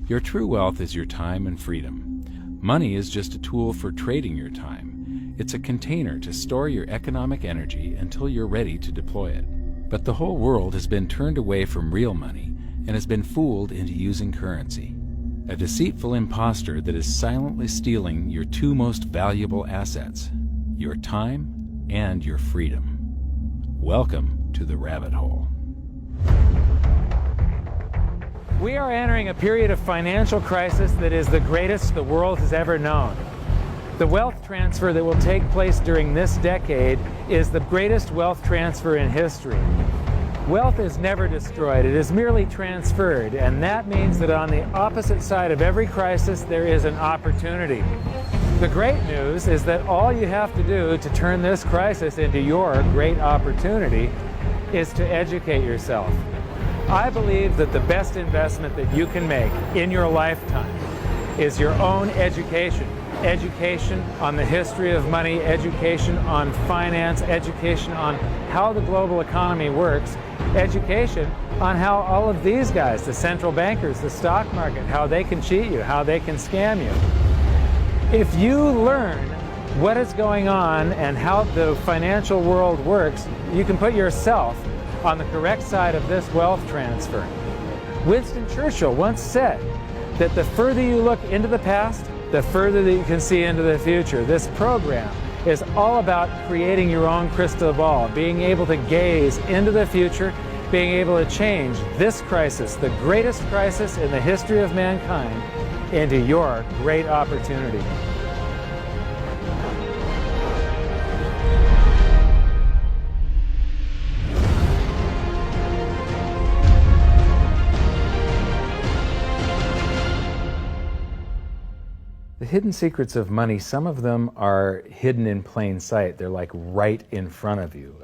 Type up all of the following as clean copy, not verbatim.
Your true wealth is your time and freedom. Money is just a tool for trading your time. It's a container to store your economic energy until you're ready to deploy it. But the whole world has been turned away from real money and has been fooled into using currency. A deceitful impostor that is silently stealing your two most valuable assets, your time and your freedom. Welcome to the rabbit hole. We are entering a period of financial crisis that is the greatest the world has ever known. The wealth transfer that will take place during this decade is the greatest wealth transfer in history. Wealth is never destroyed, it is merely transferred, and that means that on the opposite side of every crisis there is an opportunity. The great news is that all you have to do to turn this crisis into your great opportunity is to educate yourself. I believe that the best investment that you can make in your lifetime is your own education. Education on the history of money, education on finance, education on how the global economy works, education on how all of these guys, the central bankers, the stock market, how they can cheat you, how they can scam you. If you learn what is going on and how the financial world works, you can put yourself on the correct side of this wealth transfer. Winston Churchill once said that the further you look into the past, the further that you can see into the future. This program is all about creating your own crystal ball, being able to gaze into the future, being able to change this crisis, the greatest crisis in the history of mankind, into your great opportunity. The hidden secrets of money, some of them are hidden in plain sight. They're like right in front of you.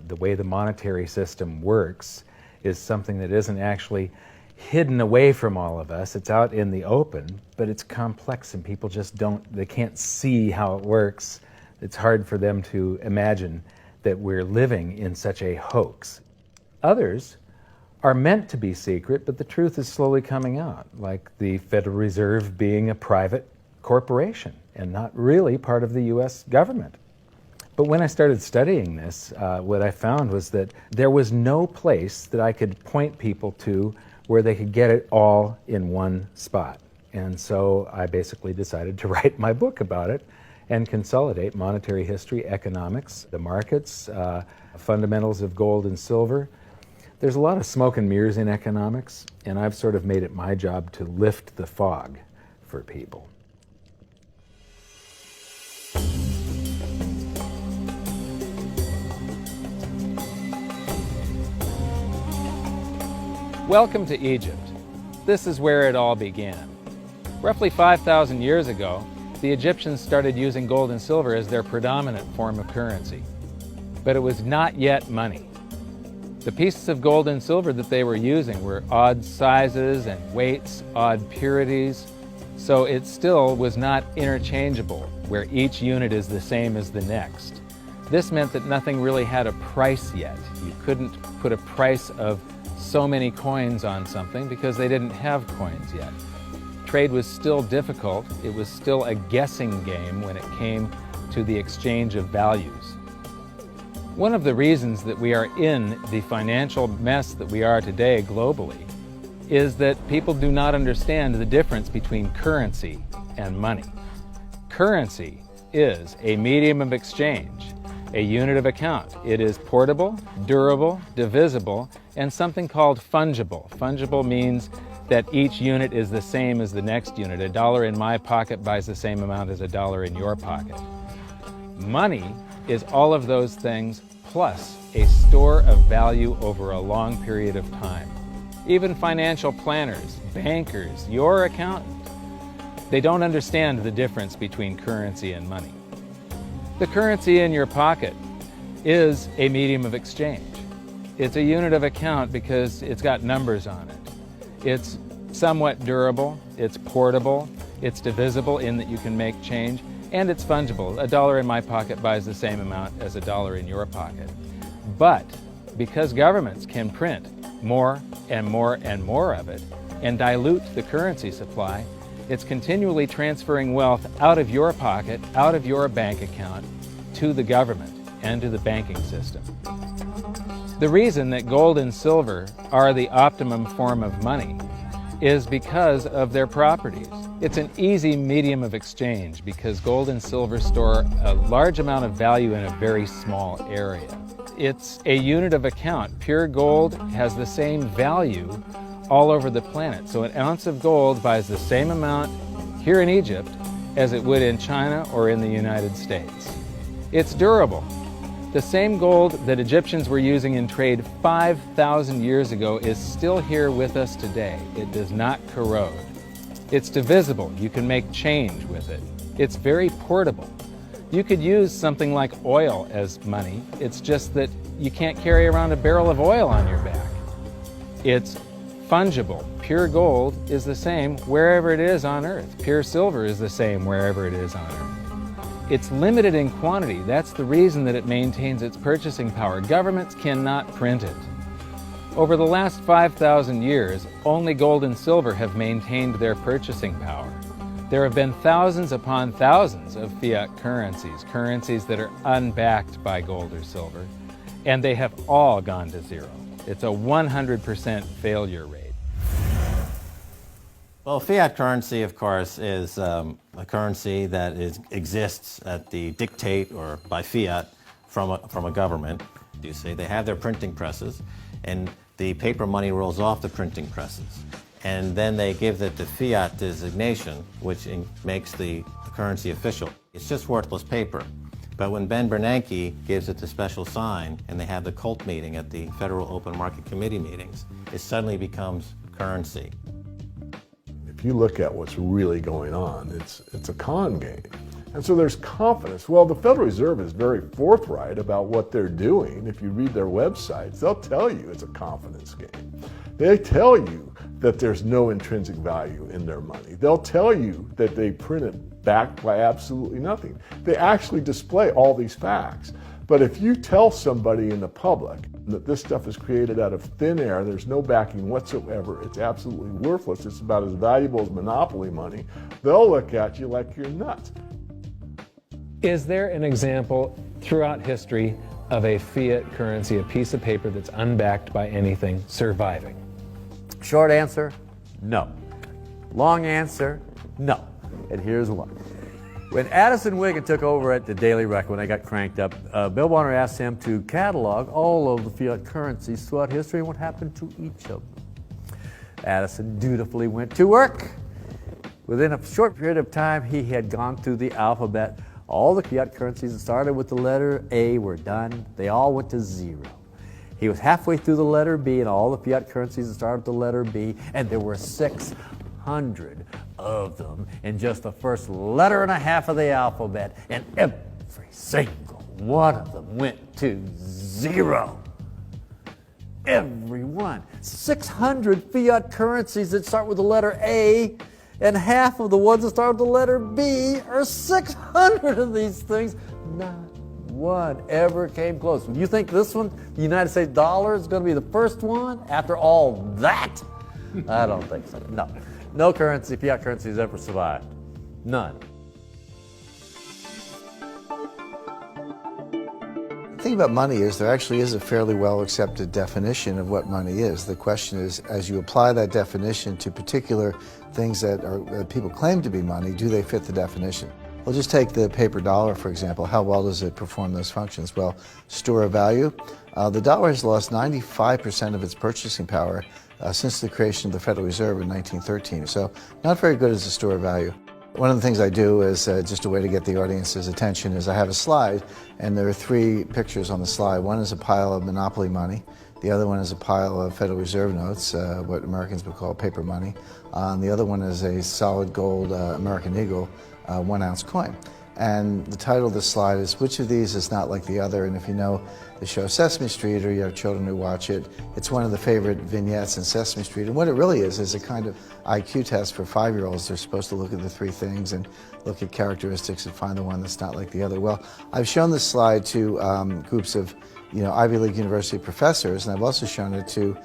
The way the monetary system works is something that isn't actually hidden away from all of us. It's out in the open, but it's complex and people just they can't see how it works. It's hard for them to imagine that we're living in such a hoax. Others are meant to be secret, but the truth is slowly coming out, like the Federal Reserve being a private corporation and not really part of the U.S. government. But when I started studying this, what I found was that there was no place that I could point people to where they could get it all in one spot. And so I basically decided to write my book about it and consolidate monetary history, economics, the markets, fundamentals of gold and silver. There's a lot of smoke and mirrors in economics, and I've sort of made it my job to lift the fog for people. Welcome to Egypt. This is where it all began. Roughly 5,000 years ago, the Egyptians started using gold and silver as their predominant form of currency. But it was not yet money. The pieces of gold and silver that they were using were odd sizes and weights, odd purities, so it still was not interchangeable, where each unit is the same as the next. This meant that nothing really had a price yet. You couldn't put a price of so many coins on something because they didn't have coins yet. Trade was still difficult. It was still a guessing game when it came to the exchange of values. One of the reasons that we are in the financial mess that we are today globally is that people do not understand the difference between currency and money. Currency is a medium of exchange, a unit of account. It is portable, durable, divisible, and something called fungible. Fungible means that each unit is the same as the next unit. A dollar in my pocket buys the same amount as a dollar in your pocket. Money is all of those things plus a store of value over a long period of time. Even financial planners, bankers, your accountant, they don't understand the difference between currency and money. The currency in your pocket is a medium of exchange. It's a unit of account because it's got numbers on it. It's somewhat durable, it's portable, it's divisible in that you can make change, and it's fungible. A dollar in my pocket buys the same amount as a dollar in your pocket. But because governments can print more and more and more of it, and dilute the currency supply, it's continually transferring wealth out of your pocket, out of your bank account, to the government and to the banking system. The reason that gold and silver are the optimum form of money is because of their properties. It's an easy medium of exchange because gold and silver store a large amount of value in a very small area. It's a unit of account. Pure gold has the same value all over the planet. So an ounce of gold buys the same amount here in Egypt as it would in China or in the United States. It's durable. The same gold that Egyptians were using in trade 5,000 years ago is still here with us today. It does not corrode. It's divisible. You can make change with it. It's very portable. You could use something like oil as money. It's just that you can't carry around a barrel of oil on your back. It's fungible. Pure gold is the same wherever it is on Earth. Pure silver is the same wherever it is on Earth. It's limited in quantity. That's the reason that it maintains its purchasing power. Governments cannot print it. Over the last 5,000 years, only gold and silver have maintained their purchasing power. There have been thousands upon thousands of fiat currencies, currencies that are unbacked by gold or silver, and they have all gone to zero. It's a 100% failure rate. Well, fiat currency, of course, is a currency that exists at the dictate or by fiat from a government. You see, they have their printing presses, and the paper money rolls off the printing presses. And then they give it the fiat designation, which makes the currency official. It's just worthless paper. But when Ben Bernanke gives it the special sign, and they have the cult meeting at the Federal Open Market Committee meetings, it suddenly becomes currency. If you look at what's really going on, it's a con game. And so there's confidence. Well, the Federal Reserve is very forthright about what they're doing. If you read their websites, they'll tell you it's a confidence game. They tell you that there's no intrinsic value in their money. They'll tell you that they print it backed by absolutely nothing. They actually display all these facts. But if you tell somebody in the public that this stuff is created out of thin air, there's no backing whatsoever, it's absolutely worthless, it's about as valuable as monopoly money, they'll look at you like you're nuts. Is there an example throughout history of a fiat currency, a piece of paper that's unbacked by anything, surviving? Short answer, no. Long answer, no. And here's why. When Addison Wiggin took over at the Daily Record, when they got cranked up, Bill Warner asked him to catalog all of the fiat currencies throughout history and what happened to each of them. Addison dutifully went to work. Within a short period of time, he had gone through the alphabet. All the fiat currencies that started with the letter A were done. They all went to zero. He was halfway through the letter B, and all the fiat currencies that started with the letter B, and there were 600 of them in just the first letter and a half of the alphabet, and every single one of them went to zero. Every one. 600 fiat currencies that start with the letter A, and half of the ones that start with the letter B are 600 of these things. Not one ever came close. You think this one, the United States dollar, is going to be the first one after all that? I don't think so. No. No currency, fiat currency has ever survived. None. The thing about money is there actually is a fairly well accepted definition of what money is. The question is, as you apply that definition to particular things that people claim to be money, do they fit the definition? Well, just take the paper dollar, for example. How well does it perform those functions? Well, store of value. The dollar has lost 95% of its purchasing power since the creation of the Federal Reserve in 1913. So not very good as a store of value. One of the things I do is just a way to get the audience's attention is I have a slide, and there are 3 pictures on the slide. One is a pile of monopoly money. The other one is a pile of Federal Reserve notes, what Americans would call paper money. The other one is a solid gold American Eagle 1-ounce coin. And the title of the slide is, which of these is not like the other? And if you know the show Sesame Street, or you have children who watch it, it's one of the favorite vignettes in Sesame Street. And what it really is a kind of IQ test for 5-year-olds. They're supposed to look at the 3 things and look at characteristics and find the one that's not like the other. Well, I've shown this slide to groups of Ivy League university professors, and I've also shown it to,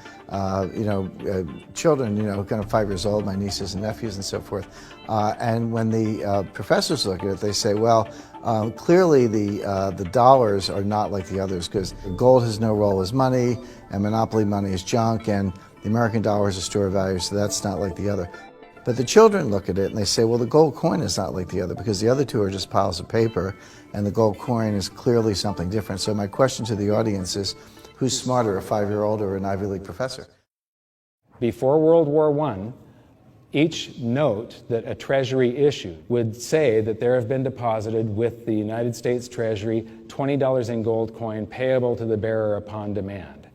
children, kind of 5 years old, my nieces and nephews and so forth. And when the professors look at it, they say, well, clearly the dollars are not like the others because gold has no role as money, and monopoly money is junk, and the American dollar is a store of value, so that's not like the other. But the children look at it and they say, well, the gold coin is not like the other because the other two are just piles of paper, and the gold coin is clearly something different. So my question to the audience is, who's smarter, a 5-year-old or an Ivy League professor? Before World War I, each note that a Treasury issued would say that there have been deposited with the United States Treasury $20 in gold coin payable to the bearer upon demand.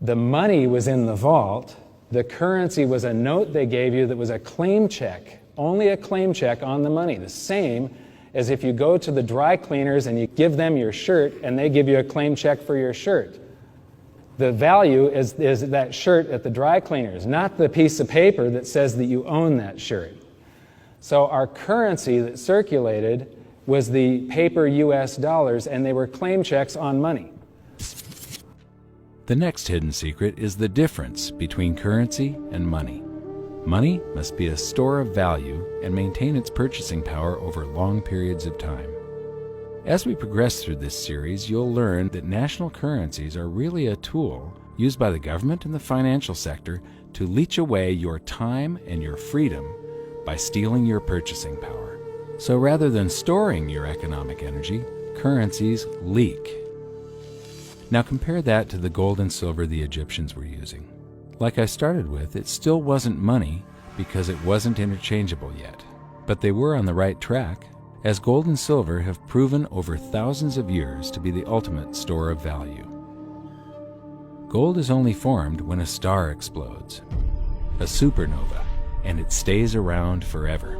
The money was in the vault. The currency was a note they gave you that was a claim check, only a claim check on the money, the same as if you go to the dry cleaners and you give them your shirt and they give you a claim check for your shirt. The value is that shirt at the dry cleaners, not the piece of paper that says that you own that shirt. So our currency that circulated was the paper US dollars, and they were claim checks on money. The next hidden secret is the difference between currency and money. Money must be a store of value and maintain its purchasing power over long periods of time. As we progress through this series, you'll learn that national currencies are really a tool used by the government and the financial sector to leech away your time and your freedom by stealing your purchasing power. So rather than storing your economic energy, currencies leak. Now compare that to the gold and silver the Egyptians were using. Like I started with, it still wasn't money because it wasn't interchangeable yet. But they were on the right track, as gold and silver have proven over thousands of years to be the ultimate store of value. Gold is only formed when a star explodes, a supernova, and it stays around forever.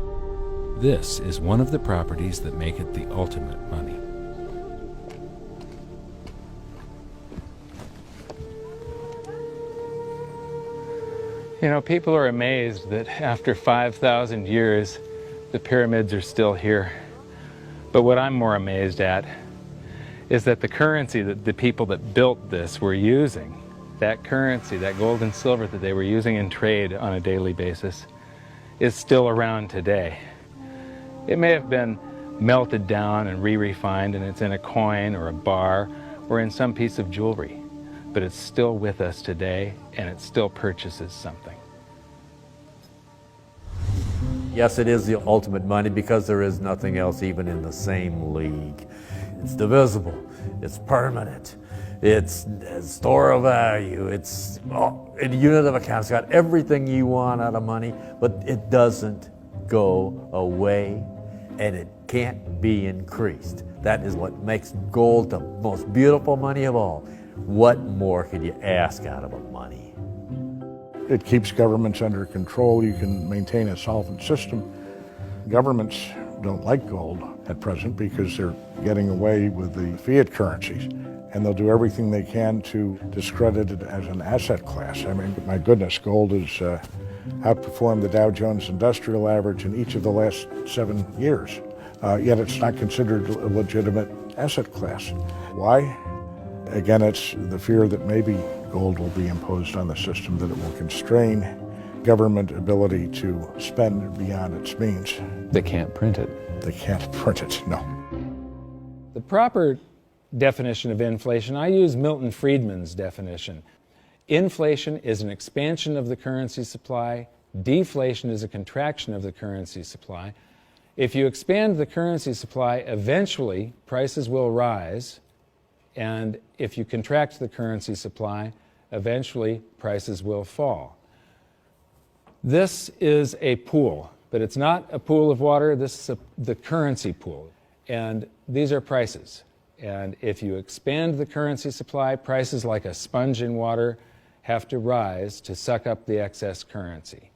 This is one of the properties that make it the ultimate money. People are amazed that after 5,000 years, the pyramids are still here. But what I'm more amazed at is that the currency that the people that built this were using, that currency, that gold and silver that they were using in trade on a daily basis, is still around today. It may have been melted down and re-refined, and it's in a coin or a bar or in some piece of jewelry, but it's still with us today, and it still purchases something. Yes, it is the ultimate money because there is nothing else even in the same league. It's divisible, it's permanent, it's a store of value, it's a unit of account. It's got everything you want out of money, but it doesn't go away, and it can't be increased. That is what makes gold the most beautiful money of all. What more could you ask out of a money? It keeps governments under control. You can maintain a solvent system. Governments don't like gold at present because they're getting away with the fiat currencies, and they'll do everything they can to discredit it as an asset class. I mean, my goodness, gold has outperformed the Dow Jones Industrial Average in each of the last 7 years, yet it's not considered a legitimate asset class. Why? Again, it's the fear that maybe gold will be imposed on the system, that it will constrain government ability to spend beyond its means. They can't print it. They can't print it, no. The proper definition of inflation, I use Milton Friedman's definition. Inflation is an expansion of the currency supply. Deflation is a contraction of the currency supply. If you expand the currency supply, eventually prices will rise. And if you contract the currency supply, eventually prices will fall. This is a pool, but it's not a pool of water. This is the currency pool. And these are prices. And if you expand the currency supply, prices like a sponge in water have to rise to suck up the excess currency.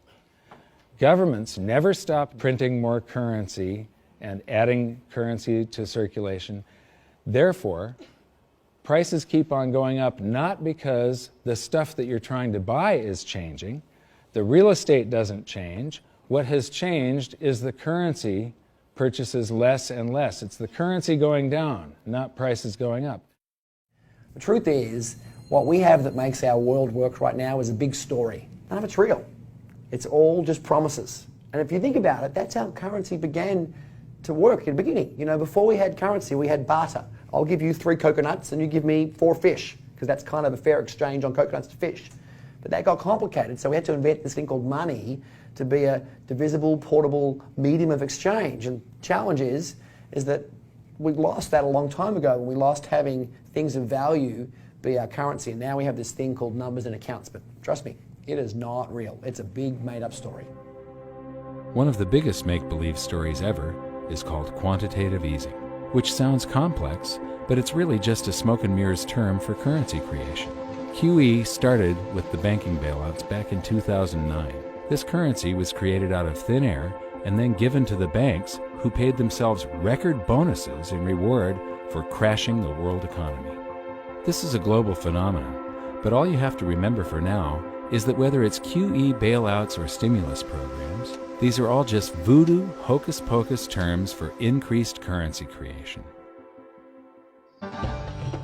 Governments never stop printing more currency and adding currency to circulation. Therefore, prices keep on going up, not because the stuff that you're trying to buy is changing. The real estate doesn't change. What has changed is the currency purchases less and less. It's the currency going down, not prices going up. The truth is, what we have that makes our world work right now is a big story. None of it's real. It's all just promises. And if you think about it, that's how currency began to work in the beginning. You know, before we had currency, we had barter. I'll give you 3 coconuts and you give me 4 fish, because that's kind of a fair exchange on coconuts to fish. But that got complicated, so we had to invent this thing called money to be a divisible, portable medium of exchange. And the challenge is that we lost that a long time ago when we lost having things of value be our currency. And now we have this thing called numbers and accounts. But trust me, it is not real. It's a big made-up story. One of the biggest make-believe stories ever is called quantitative easing, which sounds complex, but it's really just a smoke and mirrors term for currency creation. QE started with the banking bailouts back in 2009. This currency was created out of thin air and then given to the banks, who paid themselves record bonuses in reward for crashing the world economy. This is a global phenomenon, but all you have to remember for now is that whether it's QE bailouts or stimulus programs, these are all just voodoo, hocus-pocus terms for increased currency creation.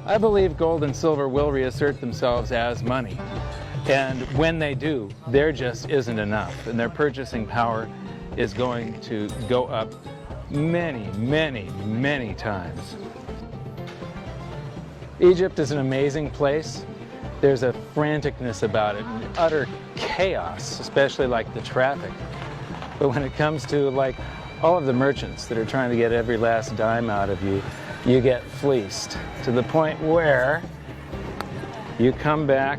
I believe gold and silver will reassert themselves as money. And when they do, there just isn't enough. And their purchasing power is going to go up many, many, many times. Egypt is an amazing place. There's a franticness about it, utter chaos, especially like the traffic. But when it comes to like all of the merchants that are trying to get every last dime out of you, you get fleeced to the point where you come back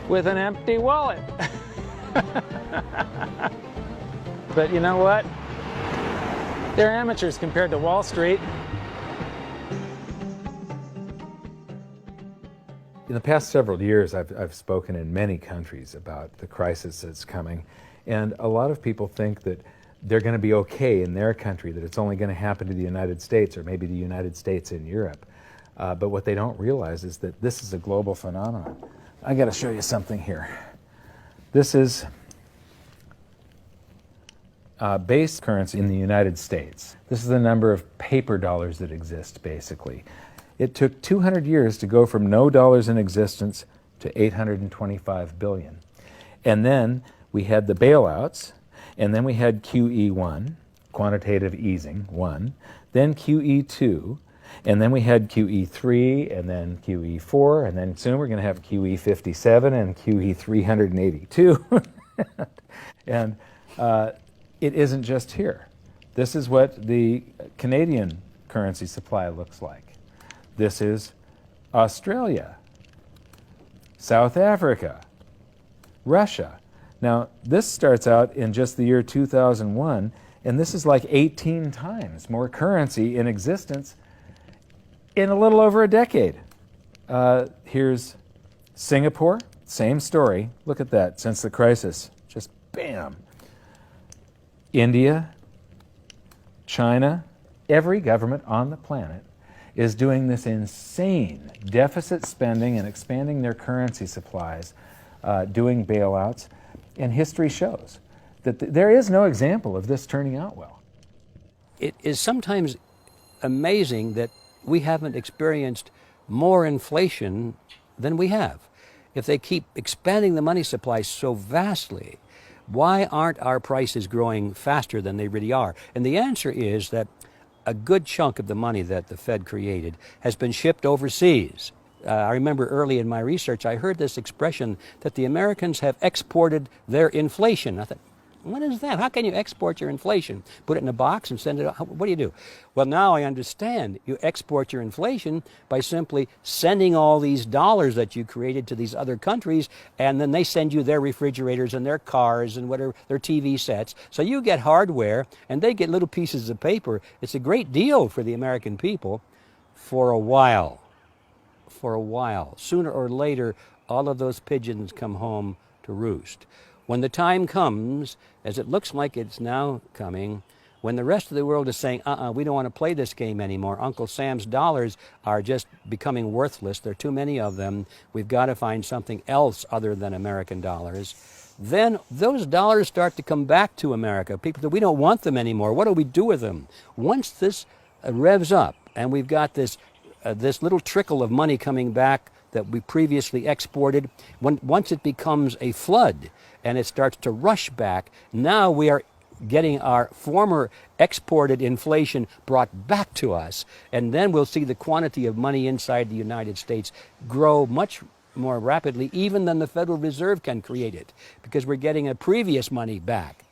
with an empty wallet. But you know what? They're amateurs compared to Wall Street. In the past several years, I've spoken in many countries about the crisis that's coming, and a lot of people think that they're going to be okay in their country, that it's only going to happen to the United States or maybe the United States in Europe. But what they don't realize is that this is a global phenomenon. I got to show you something here. This is base currency in the United States. This is the number of paper dollars that exist, basically. It took 200 years to go from no dollars in existence to 825 billion. And then we had the bailouts, and then we had QE1, quantitative easing 1, then QE2, and then we had QE3, and then QE4, and then soon we're going to have QE57 and QE382. And it isn't just here. This is what the Canadian currency supply looks like. This is Australia, South Africa, Russia. Now, this starts out in just the year 2001, and this is like 18 times more currency in existence in a little over a decade. Here's Singapore, same story. Look at that, since the crisis, just bam. India, China, every government on the planet is doing this insane deficit spending and expanding their currency supplies, doing bailouts, and history shows that there is no example of this turning out well. It is sometimes amazing that we haven't experienced more inflation than we have. If they keep expanding the money supply so vastly, why aren't our prices growing faster than they really are? And the answer is that a good chunk of the money that the Fed created has been shipped overseas. I remember early in my research, I heard this expression that the Americans have exported their inflation. I thought, what is that? How can you export your inflation? Put it in a box and send it out? What do you do? Well, now I understand. You export your inflation by simply sending all these dollars that you created to these other countries, and then they send you their refrigerators and their cars and whatever, their TV sets. So you get hardware, and they get little pieces of paper. It's a great deal for the American people for a while. For a while. Sooner or later, all of those pigeons come home to roost. When the time comes, as it looks like it's now coming, when the rest of the world is saying, we don't want to play this game anymore, Uncle Sam's dollars are just becoming worthless, there are too many of them, we've got to find something else other than American dollars, then those dollars start to come back to America. People say, we don't want them anymore, what do we do with them? Once this revs up and we've got this little trickle of money coming back that we previously exported, once it becomes a flood and it starts to rush back, now we are getting our former exported inflation brought back to us, and then we'll see the quantity of money inside the United States grow much more rapidly even than the Federal Reserve can create it, because we're getting a previous money back.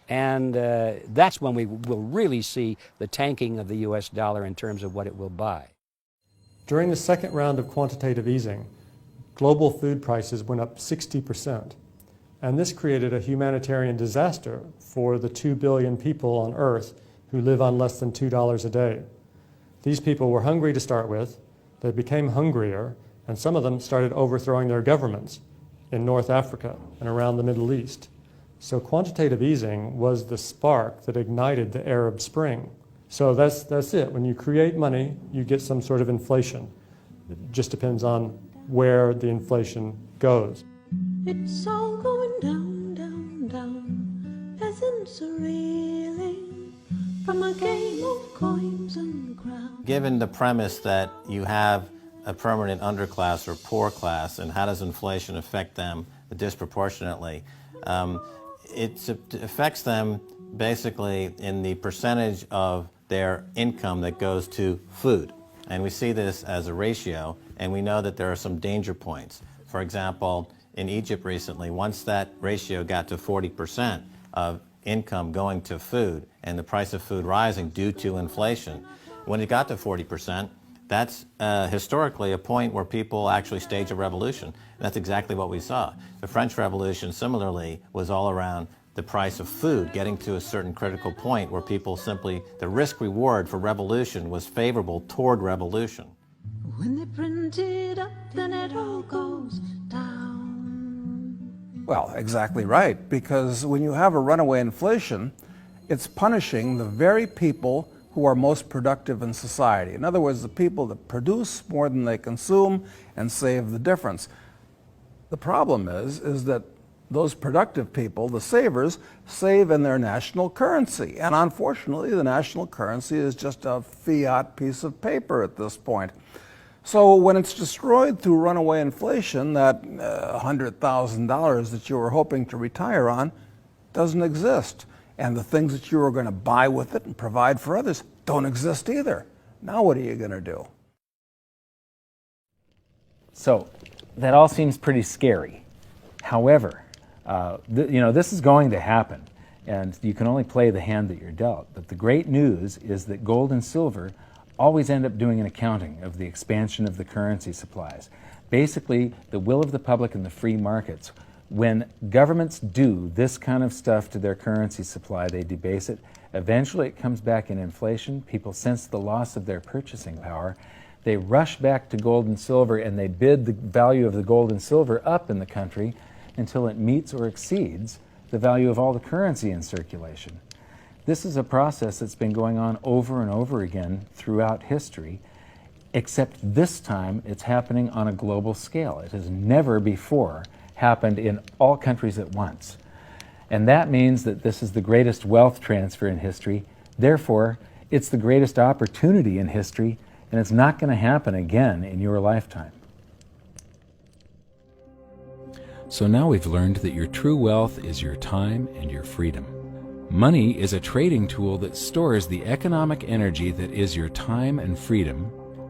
And that's when we will really see the tanking of the US dollar in terms of what it will buy. During the second round of quantitative easing, global food prices went up 60%. And this created a humanitarian disaster for the 2 billion people on Earth who live on less than $2 a day. These people were hungry to start with, they became hungrier, and some of them started overthrowing their governments in North Africa and around the Middle East. So quantitative easing was the spark that ignited the Arab Spring. So that's it. When you create money, you get some sort of inflation. It just depends on where the inflation goes. It's all going down, down, down. Peasants are reeling from a game of coins and crowns. Given the premise that you have a permanent underclass or poor class, and how does inflation affect them disproportionately, it affects them basically in the percentage of their income that goes to food. And we see this as a ratio, and we know that there are some danger points. For example, in Egypt recently, once that ratio got to 40% of income going to food and the price of food rising due to inflation, when it got to 40%, that's historically a point where people actually stage a revolution. And that's exactly what we saw. The French Revolution, similarly, was all around the price of food getting to a certain critical point where people simply, the risk-reward for revolution was favorable toward revolution. When they print it up, then it all goes down. Well, exactly right, because when you have a runaway inflation, it's punishing the very people who are most productive in society. In other words, the people that produce more than they consume and save the difference. The problem is that those productive people, the savers, save in their national currency. And unfortunately, the national currency is just a fiat piece of paper at this point. So when it's destroyed through runaway inflation, that $100,000 that you were hoping to retire on doesn't exist. And the things that you were going to buy with it and provide for others don't exist either. Now what are you going to do? So that all seems pretty scary. However, this is going to happen, and you can only play the hand that you're dealt. But the great news is that gold and silver always end up doing an accounting of the expansion of the currency supplies. Basically, the will of the public and the free markets. When governments do this kind of stuff to their currency supply, they debase it. Eventually it comes back in inflation. People sense the loss of their purchasing power. They rush back to gold and silver, and they bid the value of the gold and silver up in the country until it meets or exceeds the value of all the currency in circulation. This is a process that's been going on over and over again throughout history, except this time it's happening on a global scale. It has never before happened in all countries at once. And that means that this is the greatest wealth transfer in history. Therefore, it's the greatest opportunity in history, and it's not going to happen again in your lifetime. So now we've learned that your true wealth is your time and your freedom. Money is a trading tool that stores the economic energy that is your time and freedom,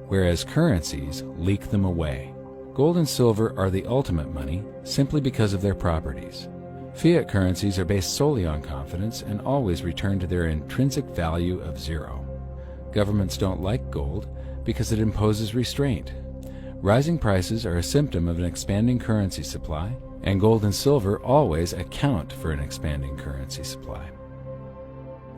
whereas currencies leak them away. Gold and silver are the ultimate money simply because of their properties. Fiat currencies are based solely on confidence and always return to their intrinsic value of zero. Governments don't like gold because it imposes restraint. Rising prices are a symptom of an expanding currency supply, and gold and silver always account for an expanding currency supply.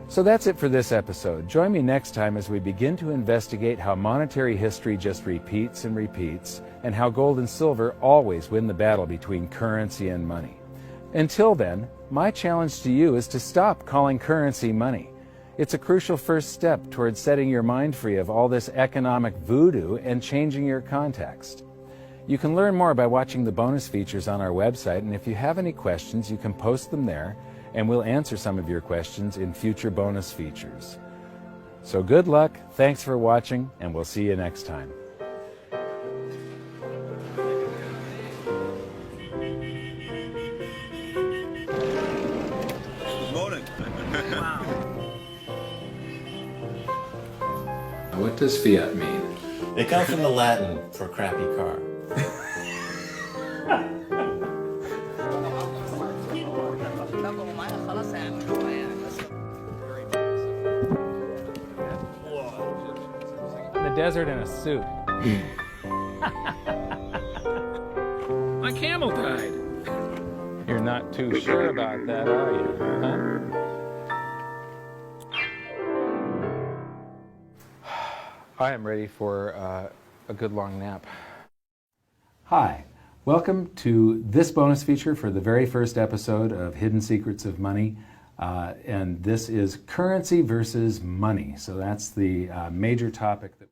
So that's it for this episode. Join me next time as we begin to investigate how monetary history just repeats and repeats, and how gold and silver always win the battle between currency and money. Until then, my challenge to you is to stop calling currency money. It's a crucial first step towards setting your mind free of all this economic voodoo and changing your context. You can learn more by watching the bonus features on our website, and if you have any questions, you can post them there, and we'll answer some of your questions in future bonus features. So good luck, thanks for watching, and we'll see you next time. what does fiat mean? It comes from the Latin for crappy car. In the desert in a suit. My camel died. You're not too sure about that, are you? Huh? I am ready for a good long nap. Hi, welcome to this bonus feature for the very first episode of Hidden Secrets of Money. And this is currency versus money. So that's the major topic that